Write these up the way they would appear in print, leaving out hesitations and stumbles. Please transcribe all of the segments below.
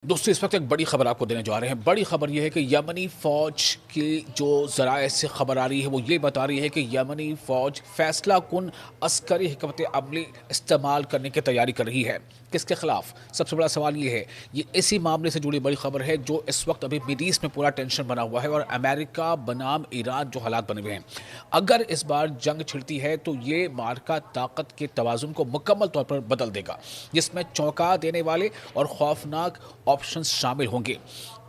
दोस्तों इस वक्त एक बड़ी खबर आपको देने जा रहे हैं। बड़ी खबर यह है कि यमनी फ़ौज की जो ज़राए से खबर आ रही है वो ये बता रही है कि यमनी फ़ौज फैसला कुन अस्करी हिकमत अमली इस्तेमाल करने की तैयारी कर रही है। किसके खिलाफ? सबसे बड़ा सवाल ये है। ये इसी मामले से जुड़ी बड़ी खबर है जो इस वक्त अभी मिडल ईस्ट में पूरा टेंशन बना हुआ है और अमेरिका बनाम ईरान जो हालात बने हुए हैं। अगर इस बार जंग छिड़ती है तो ये मार्का ताकत के तवाज़ुन को मुकम्मल तौर पर बदल देगा, जिसमें चौंका देने वाले और खौफनाक ऑप्शंस शामिल होंगे।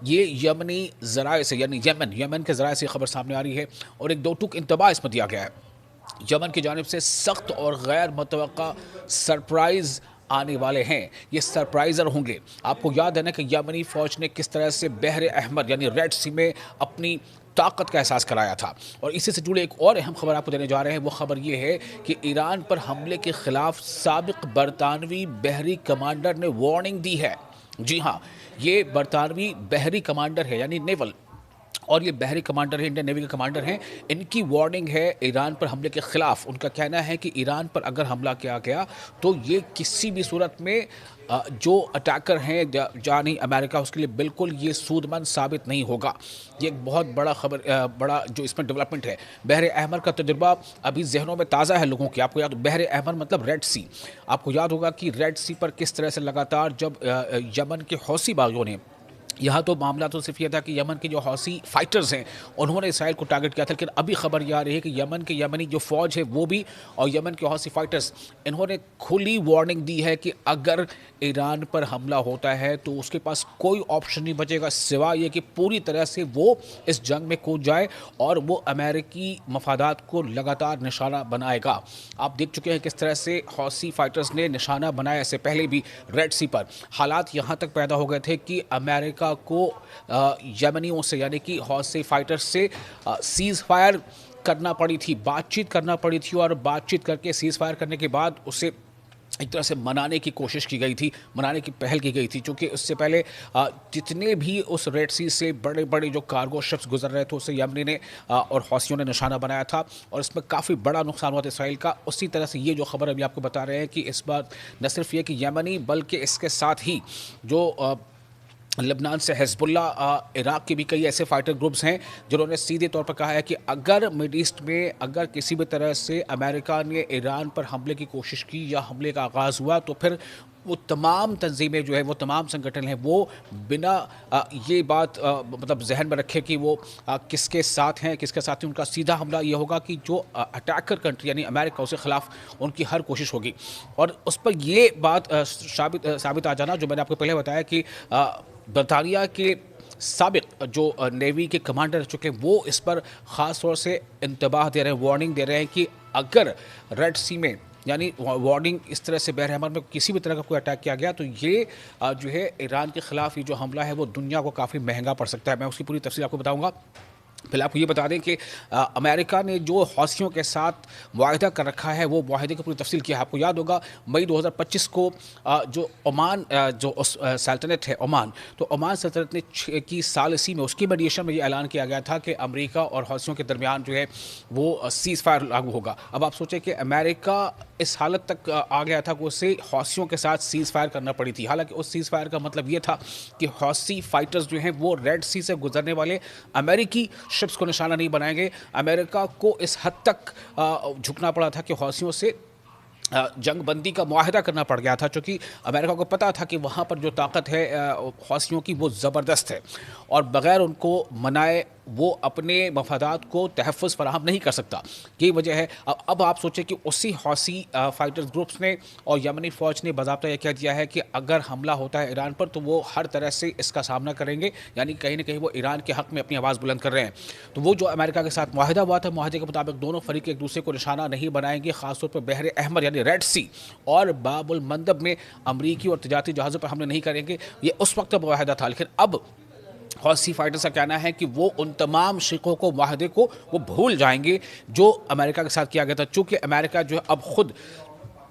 ये यमनी ज़राए से यानी यमन के ज़राए से खबर सामने आ रही है और एक दो टूक इंतबा इसमें दिया गया है। यमन की जानिब से सख्त और गैर मुतवक्का सरप्राइज़ आने वाले हैं। ये सरप्राइज़र होंगे। आपको याद है ना कि यमनी फ़ौज ने किस तरह से बहर अहमर यानी रेड सी में अपनी ताकत का एहसास कराया था। और इसी से जुड़े एक और अहम खबर आपको देने जा रहे हैं। वो खबर ये है कि ईरान पर हमले के खिलाफ साबिक बरतानवी बहरी कमांडर ने वार्निंग दी है। जी हाँ, ये बरतानवी बहरी कमांडर है यानी नेवल, और ये बहरी कमांडर है, इंडियन नेवी के कमांडर हैं। इनकी वार्निंग है ईरान पर हमले के खिलाफ। उनका कहना है कि ईरान पर अगर हमला किया गया तो ये किसी भी सूरत में जो अटैकर हैं जानी अमेरिका, उसके लिए बिल्कुल ये सूदमंद साबित नहीं होगा। ये एक बहुत बड़ा जो इसमें डेवलपमेंट है। बहर अहमर का तजुर्बा अभी जहनों में ताज़ा है लोगों की। आपको याद, बहर अहमर मतलब रेड सी। आपको याद होगा कि रेड सी पर किस तरह से लगातार जब यमन के हौसी बागियों ने, यहाँ तो मामला तो सिर्फ ये था कि यमन के जो हौसी फाइटर्स हैं उन्होंने इसराइल को टारगेट किया था, लेकिन अभी खबर ये आ रही है कि यमनी जो फ़ौज है वो भी और यमन के हौसी फाइटर्स, इन्होंने खुली वार्निंग दी है कि अगर ईरान पर हमला होता है तो उसके पास कोई ऑप्शन नहीं बचेगा सिवाय ये कि पूरी तरह से वो इस जंग में कूद जाए और वो अमेरिकी मफादात को लगातार निशाना बनाएगा। आप देख चुके हैं किस तरह से हौसी फाइटर्स ने निशाना बनाया इससे पहले भी रेड सी पर। हालात यहाँ तक पैदा हो गए थे कि अमेरिका को यमनियों से यानी कि हौसी फाइटर्स से सीज़ फायर करना पड़ी थी, बातचीत करना पड़ी थी, और बातचीत करके सीज़ फायर करने के बाद उसे एक तरह से मनाने की कोशिश की गई थी, मनाने की पहल की गई थी, क्योंकि उससे पहले जितने भी उस रेड सी से बड़े बड़े जो कार्गो शिप्स गुजर रहे थे उसे यमनी ने और हौसियों ने निशाना बनाया था और इसमें काफ़ी बड़ा नुकसान हुआ था इसराइल का। उसी तरह से ये जो खबर अभी आपको बता रहे हैं कि इस बार न सिर्फ ये कि यमनी बल्कि इसके साथ ही जो लेबनान से हिज़्बुल्लाह, इराक़ के भी कई ऐसे फाइटर ग्रुप्स हैं जिन्होंने सीधे तौर पर कहा है कि अगर मिड ईस्ट में अगर किसी भी तरह से अमेरिका ने ईरान पर हमले की कोशिश की या हमले का आगाज़ हुआ तो फिर वो तमाम तंजीमें जो है, वो तमाम संगठन हैं, वो बिना ये बात मतलब जहन में रखे कि वो किसके साथ हैं, किसके साथ हैं, उनका सीधा हमला ये होगा कि जो अटैकर कंट्री यानी अमेरिका, उसके ख़िलाफ़ उनकी हर कोशिश होगी। और उस पर ये बात साबित आ जाना, जो मैंने आपको पहले बताया कि बरतानिया के साबिक जो नेवी के कमांडर रह चुके हैं वो इस पर ख़ास तौर से इंतबाह दे रहे हैं, वार्निंग दे रहे हैं कि अगर रेड सी में यानी वार्निंग इस तरह से बहर अहमर में किसी भी तरह का कोई अटैक किया गया तो ये जो है ईरान के ख़िलाफ़ ये जो हमला है वो दुनिया को काफ़ी महंगा पड़ सकता है। मैं उसकी पूरी तफसील आपको बताऊँगा। पहले आपको ये बता दें कि अमेरिका ने जो हौसियों के साथ वायदा कर रखा है वो वायदे की पूरी तफसील की है। आपको याद होगा मई 2025 को जो ओमान जो सल्तनत है ओमान, तो ओमान सल्तनत ने की सालसी में उसकी मीडिएशन में ये ऐलान किया गया था कि अमेरिका और हौसियों के दरमियान जो है वो सीज़ फायर लागू होगा। अब आप सोचें कि अमेरिका इस हालत तक आ गया था कि उसे हौसियों के साथ सीज़ फायर करना पड़ी थी। हालांकि उस सीज़ फायर का मतलब ये था कि हौसी फाइटर्स जो हैं वो रेड सी से गुजरने वाले अमेरिकी शिप्स को निशाना नहीं बनाएंगे। अमेरिका को इस हद तक झुकना पड़ा था कि हौसियों से जंग बंदी का मुआहदा करना पड़ गया था, क्योंकि अमेरिका को पता था कि वहाँ पर जो ताकत है हौसियों की वो ज़बरदस्त है और बग़ैर उनको मनाए वो अपने मफादात को तहफ़्फ़ुज़ फ़राहम नहीं कर सकता। यही वजह है। अब आप सोचें कि उसी हौसी फाइटर्स ग्रुप्स ने और यमनी फ़ौज ने बाज़ाब्ता यह कह दिया है कि अगर हमला होता है ईरान पर तो वो हर तरह से इसका सामना करेंगे, यानी कहीं ना कहीं वो ईरान के हक़ में अपनी आवाज़ बुलंद कर रहे हैं। तो वो जो अमेरिका के साथ मुआहदा हुआ था, मुआहदे के मुताबिक दोनों फरीक एक दूसरे को निशाना नहीं बनाएंगे, ख़ासतौर पर बहर अहमर यानी रेड सी और बाबुल मंदब में अमरीकी और तजारती जहाज़ों पर हमले नहीं करेंगे। ये उस वक्त मुआहदा था, लेकिन अब हौसी फाइटर्स का कहना है कि वो उन तमाम शिकों को, माहदे को वो भूल जाएंगे जो अमेरिका के साथ किया गया था। चूँकि अमेरिका जो है अब खुद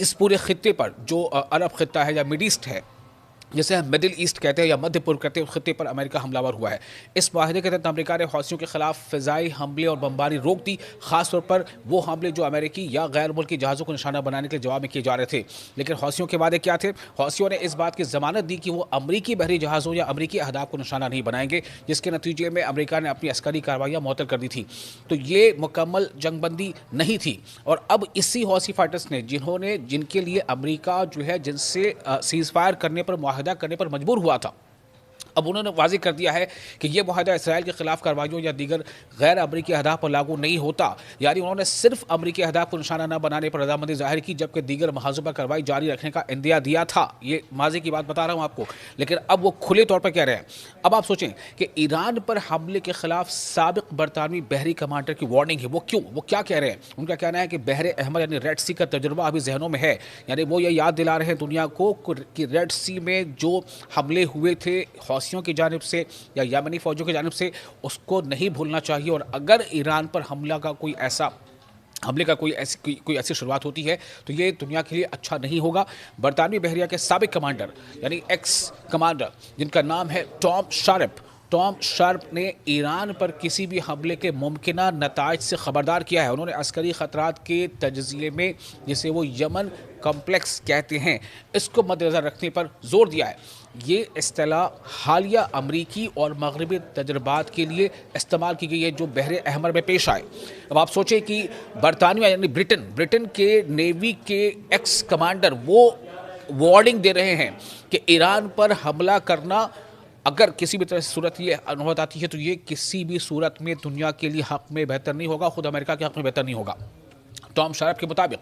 इस पूरे खित्ते पर जो अरब खित्ता है या मिड ईस्ट है जैसे हम मिडिल ईस्ट कहते हैं या मध्य पूर्व कहते हैं, उस खित्ते पर अमेरिका हमलावर हुआ है। इस माहदे के तहत अमेरिका ने हौसियों के खिलाफ फ़िज़ाई हमले और बमबारी रोक दी, खासतौर पर वो हमले जो अमेरिकी या गैर मुल्की जहाज़ों को निशाना बनाने के जवाब में किए जा रहे थे। लेकिन हौसियों के वादे क्या थे? हौसियों ने इस बात की ज़मानत दी कि वो अमरीकी बहरी जहाज़ों या अमरीकी अहदाफ को निशाना नहीं बनाएंगे, जिसके नतीजे में अमेरिका ने अपनी अस्करी कार्रवाइयाँ मुअत्तल कर दी थी। तो ये मुकम्मल जंगबंदी नहीं थी। और अब इसी हौसी फाइटर्स ने जिनके लिए अमरीका जो है जिनसे सीज़ फायर करने पर मुआहदा करने पर मजबूर हुआ था, अब उन्होंने वाज़ेह कर दिया है कि यह मुआहदा इसराइल के खिलाफ कार्रवाइयों या दीगर गैर अमरीकी अहदाफ पर लागू नहीं होता। यानी उन्होंने सिर्फ अमरीकी अहदाफ को निशाना न बनाने पर रजामंदी जाहिर की, जबकि दीगर महाजों पर कार्रवाई जारी रखने का इंदिया दिया था। ये माजी की बात बता रहा हूँ आपको। लेकिन अब वो खुले तौर पर कह रहे हैं। अब आप सोचें कि ईरान पर हमले के खिलाफ साबिक बरतानवी बहरी कमांडर की वार्निंग है। वो क्यों? वो क्या कह रहे हैं? उनका कहना है कि बहरे अहमर यानी रेड सी का तजुर्बा अभी जहनों में है। यानी वो ये याद दिला रहे हैं दुनिया को कि रेड सी में जो हमले हुए थे हौसियों की जानिब से या यमनी फौजों की जानिब से, उसको नहीं भूलना चाहिए। और अगर ईरान पर हमले का कोई ऐसी शुरुआत होती है तो ये दुनिया के लिए अच्छा नहीं होगा। बरतानवी बहरिया के साबिक कमांडर यानी एक्स कमांडर जिनका नाम है टॉम शार्प ने ईरान पर किसी भी हमले के मुमकिना नताइज से ख़बरदार किया है। उन्होंने अस्करी ख़तरात के तजज़िये में, जिसे वो यमन कॉम्प्लेक्स कहते हैं, इसको मद्देनज़र रखने पर जोर दिया है। ये इस्तिलाह हालिया अमरीकी और मगरबी तजर्बात के लिए इस्तेमाल की गई है जो बहरे अहमर में पेश आए। अब आप सोचें कि बरतानिया यानी ब्रिटेन के नेवी के एक्स कमांडर वो वार्निंग दे रहे हैं कि ईरान पर हमला करना अगर किसी भी तरह से सूरत ये नौबत आती है तो ये किसी भी सूरत में दुनिया के लिए हक़ में बेहतर नहीं होगा, खुद अमेरिका के हक़ में बेहतर नहीं होगा। टॉम शार्प के मुताबिक,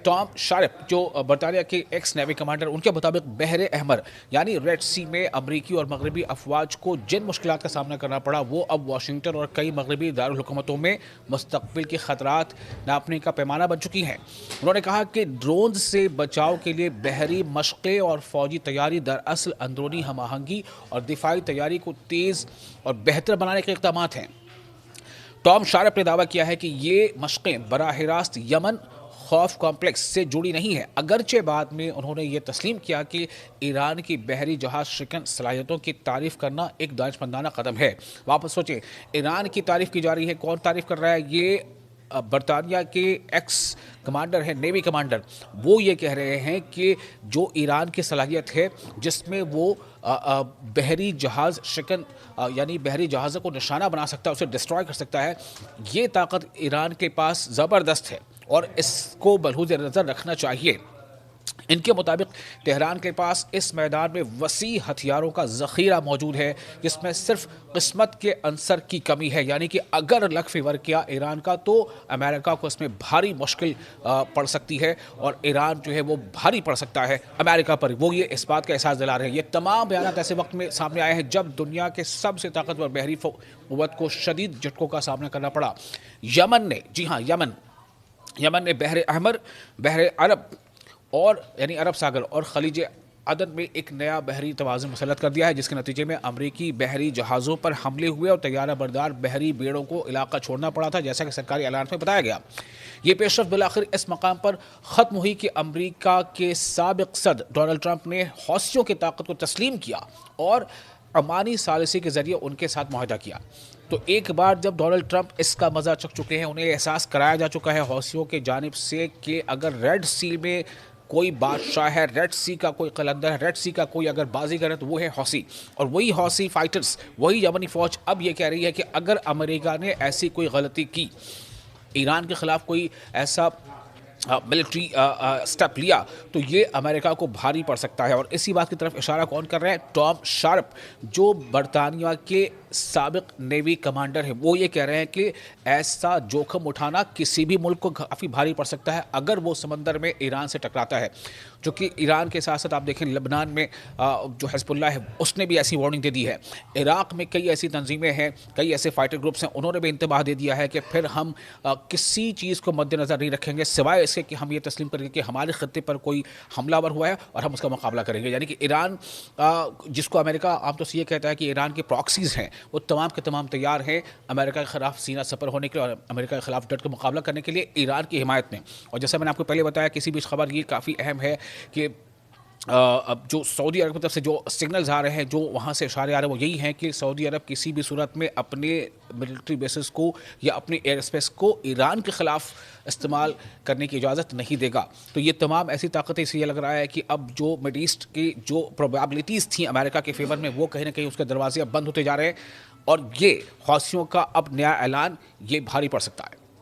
टॉम शार्प जो बरतानिया के एक्स नेवी कमांडर, उनके मुताबिक बहरे अहमर यानी रेड सी में अमरीकी और मगरबी अफवाज को जिन मुश्किलात का सामना करना पड़ा वो अब वाशिंगटन और कई मगरबी दारुल हुकूमतों में मुस्तकबिल के खतरात नापने का पैमाना बन चुकी हैं। उन्होंने कहा कि ड्रोन से बचाव के लिए बहरी मशक़ें और फौजी तैयारी दरअसल अंदरूनी हम आहंगी और दिफाई तैयारी को तेज़ और बेहतर बनाने के इक़दाम हैं। टॉम शार्प ने दावा किया है कि ये मशक़ें बराह रास्त यमन खौफ कॉम्प्लेक्स से जुड़ी नहीं है, अगरचे बाद में उन्होंने ये तस्लीम किया कि ईरान की बहरी जहाज शिकन सलाहियतों की तारीफ़ करना एक दानिशमंदाना कदम है। वापस सोचें, ईरान की तारीफ़ की जा रही है। कौन तारीफ़ कर रहा है? ये बरतानिया के एक्स कमांडर हैं, नेवी कमांडर, वो ये कह रहे हैं कि जो ईरान की सलाहियत है जिसमें वो बहरी जहाज़ शिकन यानी बहरी जहाज़ों को निशाना बना सकता है, उसे डिस्ट्रॉय कर सकता है, ये ताकत ईरान के पास ज़बरदस्त है और इसको बलहूज़ नज़र रखना चाहिए। इनके मुताबिक तेहरान के पास इस मैदान में वसी हथियारों का ज़ख़ीरा मौजूद है, जिसमें सिर्फ किस्मत के अंसर की कमी है। यानी कि अगर लक फेवर किया ईरान का तो अमेरिका को इसमें भारी मुश्किल पड़ सकती है और ईरान जो है वो भारी पड़ सकता है अमेरिका पर। वो ये इस बात का एहसास दिला रहे हैं। ये तमाम बयान ऐसे वक्त में सामने आए हैं जब दुनिया के सबसे ताकतवर बहरी क़ुव्वत को शदीद झटकों का सामना करना पड़ा। यमन ने, जी हाँ, यमन ने बहरे अहमर, बहरे अरब और यानी अरब सागर और खलीज अदन में एक नया बहरी तवाज़ुन मुसल्लत कर दिया है, जिसके नतीजे में अमरीकी बहरी जहाज़ों पर हमले हुए और तैयारा बरदार बहरी बेड़ों को इलाका छोड़ना पड़ा था, जैसा कि सरकारी ऐलान में बताया गया। ये पेशरफ बिलाखिर इस मकाम पर ख़त्म हुई कि अमरीका के साबिक़ सदर डोनाल्ड ट्रंप ने हौसियों की ताकत को तस्लीम किया और अमानी सालिसी के ज़रिए उनके साथ मुआहदा किया। तो एक बार जब डोनाल्ड ट्रंप इसका मज़ा चख चुके हैं, उन्हें एहसास कराया जा चुका है हौसियों के जानिब से कि अगर रेड सी में कोई बादशाह है, रेड सी का कोई कलंदर है, रेड सी का कोई अगर बाजीगर है तो वो है हौसी। और वही हौसी फाइटर्स, वही यमनी फ़ौज अब ये कह रही है कि अगर अमेरिका ने ऐसी कोई गलती की, ईरान के ख़िलाफ़ कोई ऐसा मिलिट्री स्टेप लिया तो ये अमेरिका को भारी पड़ सकता है। और इसी बात की तरफ इशारा कौन कर रहे हैं? टॉम शार्प, जो बरतानिया के साबिक नेवी कमांडर है, वो ये कह रहे हैं कि ऐसा जोखिम उठाना किसी भी मुल्क को काफ़ी भारी पड़ सकता है अगर वो समंदर में ईरान से टकराता है। जो कि ईरान के साथ साथ आप देखें लेबनान में जो हिज़्बुल्लाह है उसने भी ऐसी वार्निंग दे दी है। इराक़ में कई ऐसी तंजीमें हैं, कई ऐसे फाइटर ग्रुप्स हैं, उन्होंने भी इंतबाह दे दिया है कि फिर हम किसी चीज़ को मद्देनज़र नहीं रखेंगे सिवाय इसके कि हम ये तस्लीम करेंगे कि हमारे खत्ते पर कोई हमलावर हुआ है और हम उसका मुकाबला करेंगे। यानी कि ईरान, जिसको अमेरिका आमतौर से ये कहता है कि ईरान के प्रॉक्सीज़ हैं, वो तमाम के तमाम तैयार हैं अमेरिका के ख़िलाफ़ सीना सपर होने के लिए और अमेरिका के ख़िलाफ़ डट कर मुकाबला करने के लिए ईरान की हिमायत में। और जैसा मैंने आपको पहले बताया, किसी भी खबर ये काफ़ी अहम है कि अब जो सऊदी अरब की तरफ से जो सिग्नल्स आ रहे हैं, जो वहाँ से इशारे आ रहे हैं, वो यही हैं कि सऊदी अरब किसी भी सूरत में अपने मिलिट्री बेसिस को या अपने एयर स्पेस को ईरान के ख़िलाफ़ इस्तेमाल करने की इजाज़त नहीं देगा। तो ये तमाम ऐसी ताकतें, इससे ये लग रहा है कि अब जो मिड ईस्ट की जो प्रोबेबिलिटीज़ थी अमेरिका के फेवर में, वो कहीं न कहीं उसके दरवाजे अब बंद होते जा रहे हैं और ये हौसियों का अब नया ऐलान ये भारी पड़ सकता है।